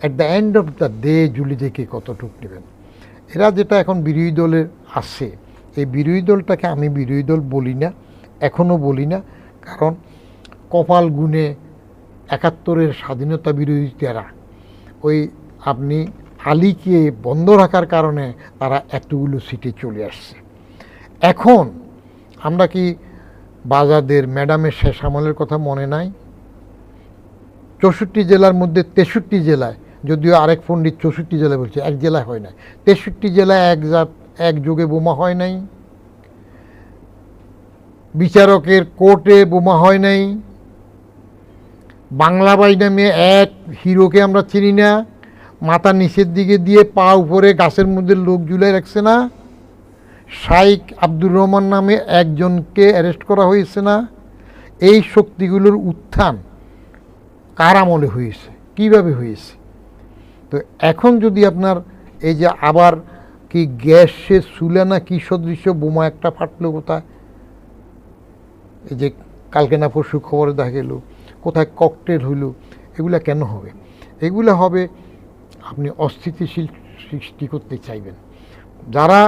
at the end of the day জুলি দেখে কতটুক নেবেন। এরা যেটা এখন বিরোধী দলের আছে, এই বিরোধী দলটাকে আমি বিরোধী দল বলি না, এখনও বলি না। কারণ কপাল গুনে 71-এর স্বাধীনতা বিরোধীরা, ওই আপনি আলীকে বন্ধ রাখার কারণে তারা এতগুলো সিটে চলে আসছে। এখন আমরা কি বাজাদের ম্যাডামের শেষ আমলের কথা মনে নাই? 64 জেলার মধ্যে 63 জেলায়, যদিও আরেক পণ্ডিত 64 জেলায় বলছে, এক জেলায় হয় নাই, 63 জেলায় একযোগে বোমা হয় নাই। বিচারকের কোর্টে বোমা হয় নাই। বাংলাবাই নামে এক হিরোকে আমরা চিনি না, মাথা নিচের দিকে দিয়ে পা উপরে গাছের মধ্যে লোক ঝুলাই রাখছে না? শাইখ আব্দুর রহমান নামে একজনকে অ্যারেস্ট করা হয়েছে না? এই শক্তিগুলোর উত্থান কার আমলে হয়েছে, কিভাবে হয়েছে? তো এখন যদি আপনার এই যে আবার কি গ্যাসের চুলা না কি সদৃশ্য বোমা একটা ফাটলো কোথায়, এই যে কালকে না পরশু খবরে দেখা গেল কোথায় ককটেল হইল, এগুলা কেন হবে? এগুলা হবে আপনি অস্থিতিশীল সৃষ্টি করতে চাইবেন। যারা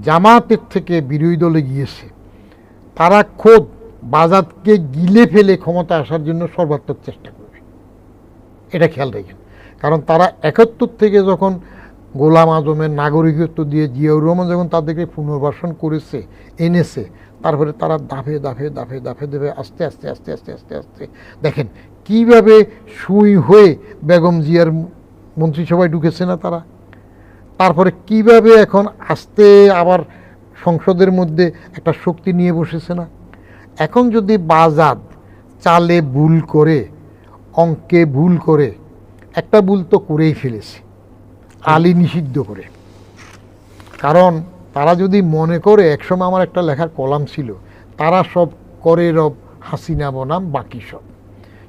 জামাতের থেকে বিরোধী দলে গিয়েছে তারা খোদ বাজাতকে গিলে ফেলে ক্ষমতা আসার জন্য সর্বাত্মক চেষ্টা করবে, এটা খেয়াল রাখেন। কারণ তারা 71 থেকে যখন গোলাম আজমের নাগরিকত্ব দিয়ে জিয়াউর রহমান যখন তাদেরকে পুনর্বাসন করেছে, এনেছে, তারপরে তারা দাফে দাফে দাফে দাফে দেবে আস্তে আস্তে আস্তে আস্তে আস্তে আস্তে দেখেন কিভাবে সুই হয়ে বেগম জিয়ার মন্ত্রিসভায় ঢুকেছে না তারা। তারপরে কিভাবে এখন আস্তে আবার সংসদের মধ্যে একটা শক্তি নিয়ে বসেছে না। এখন যদি বাজাদ চালে ভুল করে, অঙ্কে ভুল করে, একটা ভুল তো করেই ফেলেছে, আলী নিষিদ্ধ করে। কারণ তারা যদি মনে করে, একসময় আমার একটা লেখার কলাম ছিল, তারা সব করে রব হাসিনা বনাম বাকি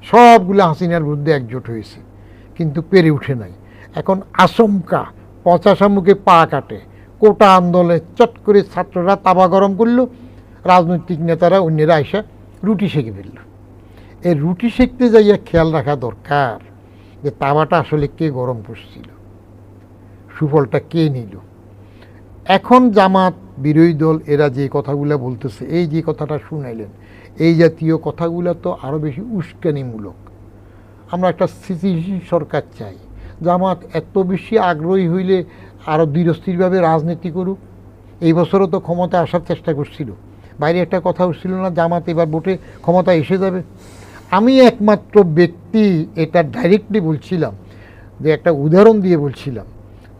সবগুলো হাসিনার বিরুদ্ধে একজোট হয়েছে, কিন্তু পেরে উঠে নাই। এখন আচমকা পচা মুখে পা কাটে, কোটা আন্দোলনে চট করে ছাত্ররা তাবা গরম করলো, রাজনৈতিক নেতারা অন্যরা আইসা রুটি সেঁকে ফেলল। এই রুটি সেঁকতে যাইয়া খেয়াল রাখা দরকার যে তাওয়াটা আসলে কে গরম করছিল, সুফলটা কে নিল। এখন জামাত, বিরোধী দল এরা যে কথাগুলো বলতেছে, এই যে কথাটা শুনাইলেন, এই জাতীয় কথাগুলো তো আরও বেশি উস্কানিমূলক। আমরা একটা স্থিতিশীল সরকার চাই। জামাত এত বেশি আগ্রহী হইলে আরও দৃঢ়স্থিরভাবে রাজনীতি করুক। এই বছরও তো ক্ষমতা আসার চেষ্টা করছিল, বাইরে একটা কথা উঠছিল না জামাত এবার ভোটে ক্ষমতা এসে যাবে। আমি একমাত্র ব্যক্তি এটা ডাইরেক্টলি বলছিলাম, যে একটা উদাহরণ দিয়ে বলছিলাম,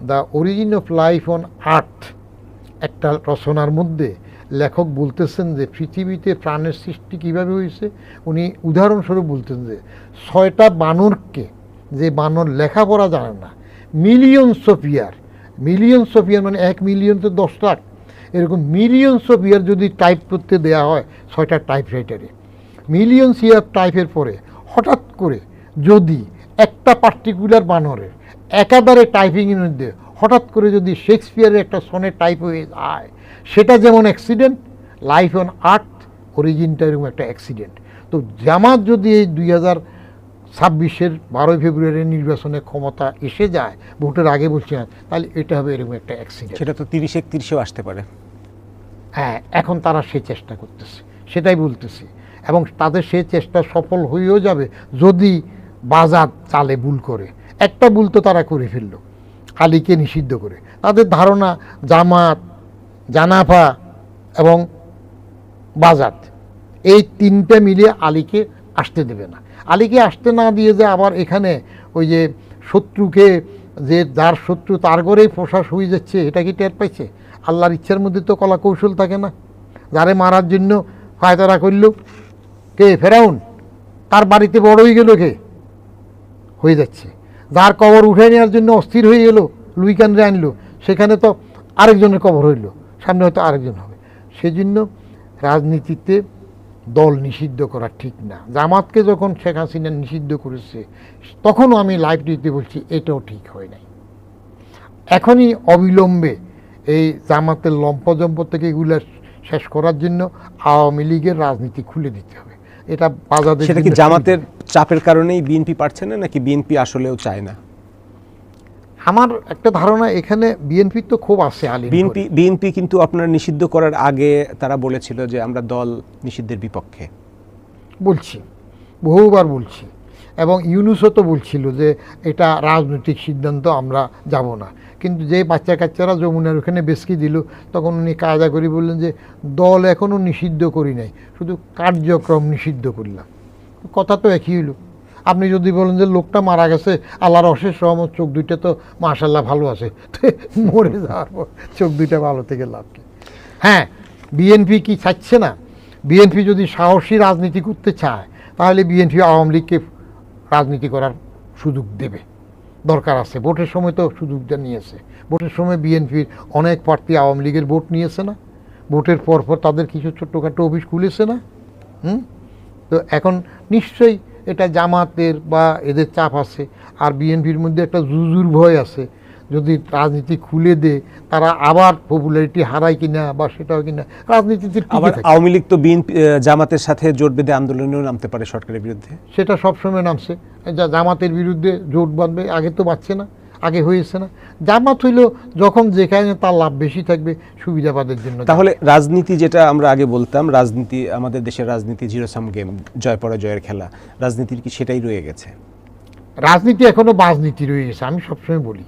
the origin of life on earth একটা রচনার মধ্যে লেখক বলতেছেন যে পৃথিবীতে প্রাণের সৃষ্টি কীভাবে হয়েছে। উনি উদাহরণস্বরূপ বলতেন যে 6টা বানরকে, যে বানর লেখাপড়া জানে না, মিলিয়নস অফ ইয়ার মানে 1 মিলিয়ন তো 10 লাখ, এরকম মিলিয়নস অফ ইয়ার যদি টাইপ করতে দেওয়া হয় 6টা টাইপরাইটারে, মিলিয়নস ইয়ার টাইপের পরে হঠাৎ করে যদি একটা পার্টিকুলার বানরের একাধারে টাইপিংয়ের মধ্যে হঠাৎ করে যদি শেক্সপিয়ারের একটা সনের টাইপ হয়ে যায়, সেটা যেমন অ্যাক্সিডেন্ট, লাইফ অন আর্থ অরিজিনটা এরকম একটা অ্যাক্সিডেন্ট। তো জামাত যদি এই 2026-এর 12 ফেব্রুয়ারি নির্বাচনে ক্ষমতা এসে যায়, ভোটের আগে বলছি না, তাহলে এটা হবে এরকম একটা অ্যাক্সিডেন্ট। সেটা তো 30-31-এও আসতে পারে। হ্যাঁ, এখন তারা সেই চেষ্টা করতেছে, সেটাই বলতেছি। এবং তাদের সেই চেষ্টা সফল হয়েও যাবে যদি বাজার চালে ভুল করে। একটা ভুল তো তারা করে ফেললো, আলীকে নিষিদ্ধ করে। তাদের ধারণা জামাত, জানাফা এবং বাজাত এই তিনটে মিলিয়ে আলীকে আসতে দেবে না। আলীকে আসতে না দিয়ে যে আবার এখানে ওই যে শত্রুকে, যে যার শত্রু তার ঘরেই প্রশ্বাস হয়ে যাচ্ছে, এটা কি টের পাইছে? আল্লাহর ইচ্ছার মধ্যে তো কলা কৌশল থাকে না। যারে মারার জন্য ফায়তারা করল কে? ফেরাউন। তার বাড়িতে বড় হয়ে গেল কে? হয়ে যাচ্ছে। যার কবর উঠে নেওয়ার জন্য অস্থির হয়ে গেল, লুইকানরে আনলো, সেখানে তো আরেকজনের কবর হইল, সামনে হয়তো আরেকজন হবে। সেজন্য রাজনীতিতে দল নিষিদ্ধ করা ঠিক না। জামাতকে যখন শেখ হাসিনা নিষিদ্ধ করেছে, তখনও আমি লাইভ দিতে বলছি এটাও ঠিক হয় নাই। এখনই অবিলম্বে এই জামাতের লম্পজম্প থেকে এগুলো শেষ করার জন্য আওয়ামী লীগের রাজনীতি খুলে দিতে হবে। এটা বাজারে। সেটা কি জামাতের চাপের কারণেই বিএনপি পারছে না, নাকি বিএনপি আসলেও চায় না? আমার একটা ধারণা, এখানে বিএনপির তো খুব আছে। বিএনপি কিন্তু আপনার নিষিদ্ধ করার আগে তারা বলেছিল যে আমরা দল নিষিদ্ধের বিপক্ষে। বলছি, বহুবার বলছি, এবং ইউনূসও তো বলছিল যে এটা রাজনৈতিক সিদ্ধান্ত, আমরা যাব না। কিন্তু যে বাচ্চা কাচ্চারা যমুনার ওখানে বেসকি দিল, তখন উনি কায়দা করে বললেন যে দল এখনও নিষিদ্ধ করি নাই, শুধু কার্যক্রম নিষিদ্ধ করলাম। কথা তো একই হইল। আপনি যদি বলেন যে লোকটা মারা গেছে, আল্লাহর অশেষ রহমত, চোখ দুইটা তো মাশাল্লাহ ভালো আছে, মরে যাওয়ার পর চোখ দুইটা ভালো থেকে লাভ কি? হ্যাঁ, বিএনপি কি চাচ্ছে না? বিএনপি যদি সাহসী রাজনীতি করতে চায়, তাহলে বিএনপি আওয়ামী লীগকে রাজনীতি করার সুযোগ দেবে। দরকার আছে। ভোটের সময় তো সুযোগটা নিয়েছে। ভোটের সময় বিএনপির অনেক প্রার্থী আওয়ামী লীগের ভোট নিয়েছে না? ভোটের পর তাদের কিছু ছোট্টখাটো অফিস খুলেছে না? তো এখন নিশ্চয়ই এটা জামাতের বা এদের চাপ আছে, আর বিএনপির মধ্যে একটা জুজুর ভয় আছে, যদি রাজনীতি খুলে দে তারা আবার পপুলারিটি হারায় কিনা বা সেটাও কিনা রাজনীতিতে আবার আওয়ামী লীগ তো বিএনপি জামাতের সাথে জোট বেঁধে আন্দোলনেও নামতে পারে সরকারের বিরুদ্ধে। সেটা সবসময় নামছে। জামাতের বিরুদ্ধে জোট বাঁধবে, আগে তো বাঁধছে না, আগে হয়েছে না। জামাত হইল যখন যেখানে তার লাভ বেশি থাকবে সুবিধাবাদের জন্য। তাহলে রাজনীতি, যেটা আমরা আগে বলতাম, রাজনীতি আমাদের দেশের রাজনীতি জিরো সাম গেম, জয় পরাজয়ের খেলা, রাজনীতির কি সেটাই রয়ে গেছে? রাজনীতি এখনো বাজনীতি রয়ে গেছে। আমি সবসময় বলি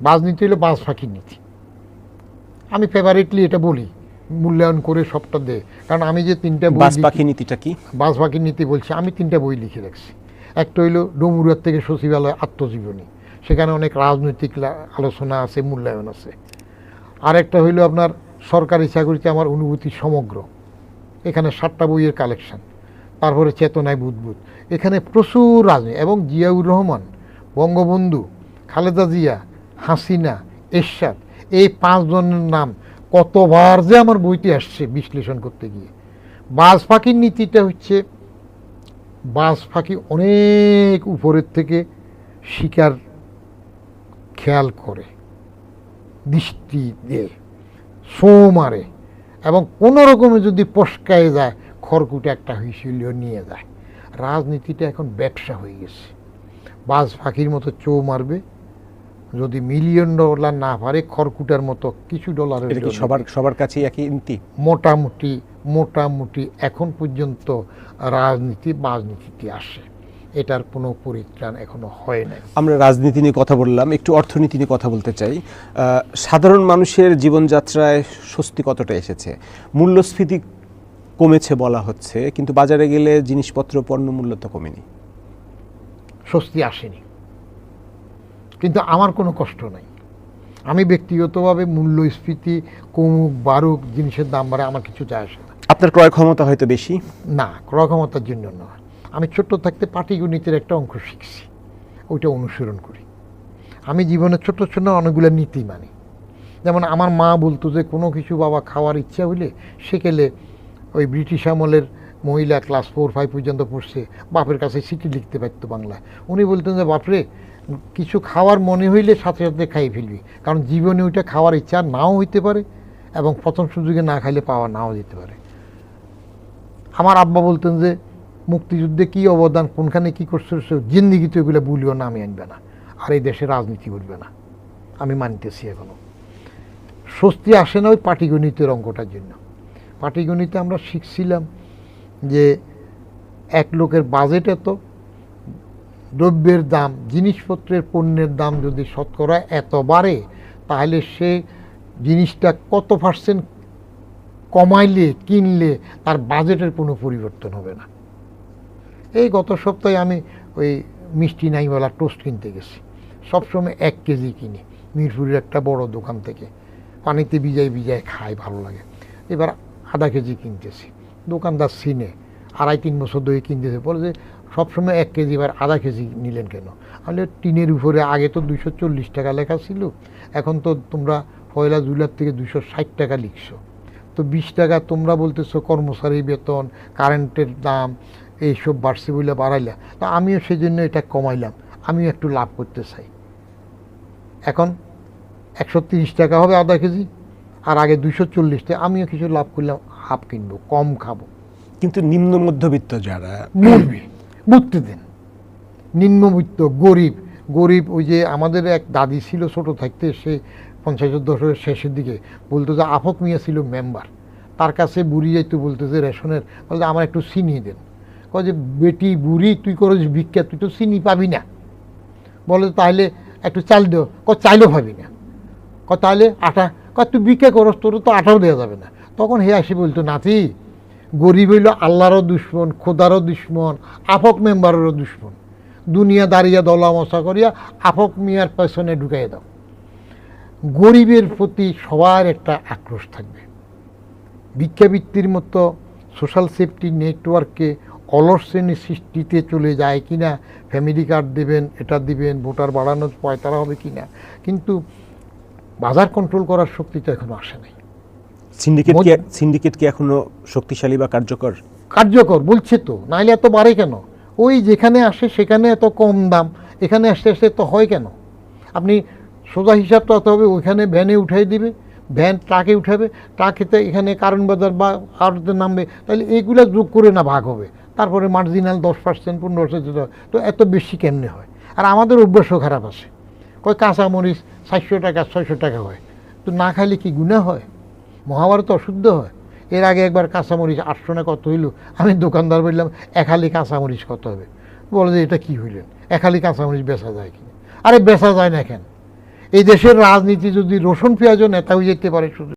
রাজনীতি হলো বাজ ফাঁকির নীতি। আমি ফেভারিটলি এটা বলি, মূল্যায়ন করে সবটা দে। কারণ আমি যে তিনটা বই, বাজ পাখি নীতিটা কি? বাজ ফাঁকির নীতি বলছি, আমি তিনটা বই লিখে রাখছি। একটা হইলো ডমুরিয়ার থেকে সচিবালয় আত্মজীবনী, সেখানে অনেক রাজনৈতিক আলোচনা আছে, মূল্যায়ন আছে। আর একটা হইলো আপনার সরকারি চাকরিতে আমার অনুভূতি সমগ্র, এখানে 7টা বইয়ের কালেকশন। তারপরে চেতনায় বুদবুদ, এখানে প্রচুর রাজনীতি। এবং জিয়াউর রহমান, বঙ্গবন্ধু, খালেদা জিয়া, হাসিনা, এরশাদ, এই 5 জনের নাম কতবার যে আমার বইতে আসছে বিশ্লেষণ করতে গিয়ে। বাজ ফাঁকির নীতিটা হচ্ছে, বাজ ফাঁকি অনেক উপরের থেকে শিকার খেয়াল করে, দৃষ্টি দিয়ে শো মারে, এবং কোনো রকমে যদি পস্কায় যায় খড়কুটে একটা হুইসিলিও নিয়ে যায়। রাজনীতিটা এখন ব্যবসা হয়ে গেছে। বাজ ফাঁকির মতো চো মারবে, যদি $1,000,000 না পারে খড়কুটার মতো কিছু ডলারের। এটা কি সবার কাছেই একই নীতি? মোটামুটি এখন পর্যন্ত রাজনীতি বাজনীতিতে আসে, এটার কোনো পরিত্রাণ এখনো হয় না। আমরা রাজনীতি নিয়ে কথা বললাম, একটু অর্থনীতি নিয়ে কথা বলতে চাই। সাধারণ মানুষের জীবনযাত্রায় স্বস্তি কতটা এসেছে? মূল্যস্ফীতি কমেছে বলা হচ্ছে, কিন্তু বাজারে গেলে জিনিসপত্র পণ্য মূল্য তো কমেনি। স্বস্তি আসেনি, কিন্তু আমার কোনো কষ্ট নাই। আমি ব্যক্তিগতভাবে মূল্যস্ফীতি কমুক বাড়ুক, জিনিসের দাম বাড়ে, আমার কিছু যায় আসে না। আপনার ক্রয় ক্ষমতা হয়তো বেশি? না, ক্রয় ক্ষমতার জন্য নয়। আমি ছোট্ট থাকতে পাটিগণিতের একটা অঙ্ক শিখছি, ওইটা অনুসরণ করি। আমি জীবনে ছোট ছোট অনেকগুলো নীতি মানি। যেমন আমার মা বলতো যে কোনো কিছু বাবা খাওয়ার ইচ্ছা হইলে সেকেলে ওই ব্রিটিশ আমলের মহিলা ক্লাস 4-5 পর্যন্ত পড়ছে, বাপের কাছে চিঠি লিখতে পারতো বাংলায়। উনি বলতেন যে বাপরে কিছু খাওয়ার মনে হইলে সাথে সাথে খাইয়ে ফেলবি, কারণ জীবনে ওইটা খাওয়ার ইচ্ছা নাও হইতে পারে, এবং প্রথম সুযোগে না খাইলে পাওয়া নাও যেতে পারে। আমার আব্বা বলতেন যে মুক্তিযুদ্ধে কী অবদান, কোনখানে কী করছে, জিন্দিগিতে ওইগুলো বলিও না, আমি আনবে না, আর এই দেশে রাজনীতি করবে না। আমি মানতেছি এখনো স্বস্তি আসে না ওই পাটিগণিতের অঙ্কটার জন্য। পাটিগণিতে আমরা শিখছিলাম যে এক লোকের বাজেট এত, দ্রব্যের দাম, জিনিসপত্রের পণ্যের দাম যদি শতকরা এত বাড়ে, তাহলে সে জিনিসটা কত % কমাইলে কিনলে তার বাজেটের কোনো পরিবর্তন হবে না। এই গত সপ্তাহে আমি ওই মিষ্টি নাইওয়ালা টোস্ট কিনতে গেছি। সবসময় 1 কেজি কিনি মিরপুরের একটা বড় দোকান থেকে, পানিতে ভিজাই খাই, ভালো লাগে। এবার আধা কেজি কিনতেছি, দোকানদার সিনে 2.5-3 বছর ধরে কিনতেছে, বলে যে সবসময় 1 কেজি, এবার আধা কেজি নিলেন কেন? তাহলে টিনের উপরে আগে তো 240 টাকা লেখা ছিল, এখন তো তোমরা 1 জুলাই থেকে 260 টাকা লিখছো, তো 20 টাকা তোমরা বলতেছো কর্মচারী বেতন, কারেন্টের দাম এইসব বাড়ছে বলে বাড়াইলা, তো আমিও সেই জন্য এটা কমাইলাম, আমিও একটু লাভ করতে চাই। এখন 130 টাকা হবে আধা কেজি, আর আগে 240 টাকা, আমিও কিছু লাভ করলাম, হাফ কিনবো, কম খাবো। কিন্তু নিম্ন মধ্যবিত্ত যারা, মরবে, বুঝতে দেন। নিম্নবিত্ত, গরিব ওই যে আমাদের এক দাদি ছিল ছোট থাকতে, সে 50-এর দশকের শেষের দিকে বলতো যে আফক মিয়া ছিল মেম্বার, তার কাছে বুড়ি যাইতো, বলতো যে রেশনের, বলতে আমার একটু চিনি দেন। কয় যে বেটি বুড়ি তুই করিস ভিক্ষা, তুই তো চিনি পাবি না। বলে তাহলে একটু চাল দেও, চাইলেও পাবি না। তাহলে আটা, তুই ভিক্ষা করস, তোর তো আটাও দেওয়া যাবে না। তখন হে আসি বলতো, নাতি গরিব হইল আল্লাহরও দুশ্মন, খোদারও দুশ্মন, আফক মেম্বারেরও দুশ্মন। দুনিয়া দাঁড়িয়ে দলা মশা করিয়া আফক মিয়ার পেছনে ঢুকাই দাও। গরিবের প্রতি সবার একটা আক্রোশ থাকবে। ভিক্ষাবৃত্তির মতো সোশ্যাল সেফটি নেটওয়ার্কে অলস শ্রেণী সৃষ্টিতে চলে যায় কিনা, ফ্যামিলি কার্ড দেবেন, এটা দিবেন, ভোটার বাড়ানোর পয়তারা হবে কিনা, কিন্তু বাজার কন্ট্রোল করার শক্তি তো এখনো আসে নাই। সিন্ডিকেট কি এখনো শক্তিশালী বা কার্যকর? কার্যকর বলছে তো, নাইলে এত বাড়ে কেন? ওই যেখানে আসে সেখানে এত কম দাম, এখানে আসতে আসতে তো হয় কেন? আপনি সোজা হিসাব তো হবে, ওইখানে ভ্যানে উঠাই দিবে, ভ্যান ট্রাকে উঠাবে, ট্রাকেতে এখানে কারণ বাজার বা আরতে নামবে, তাহলে এইগুলো যোগ করে না ভাগ হবে, তারপরে মার্জিনাল 10% 15% তো এত বেশি কেমনে হয়? আর আমাদের অভ্যাসও খারাপ আছে, কয় কাঁচামরিচ 400 টাকা 600 টাকা হয়, তো না খাইলে কি গুনাহ হয়? মহাভারত অশুদ্ধ হয়? এর আগে একবার কাঁচামরিচ 800 না কত হইল, আমি দোকানদার বললাম এক হালি কাঁচামরিচ কত হবে? বলে যে এটা কি হইলেন, এক হালি কাঁচামরিচ বেচা যায় কিনা? আরে বেচা যায় না কেন? এই দেশের রাজনীতি যদি রসুন পেঁয়াজও নেতা হয়ে যেতে পারে শুধু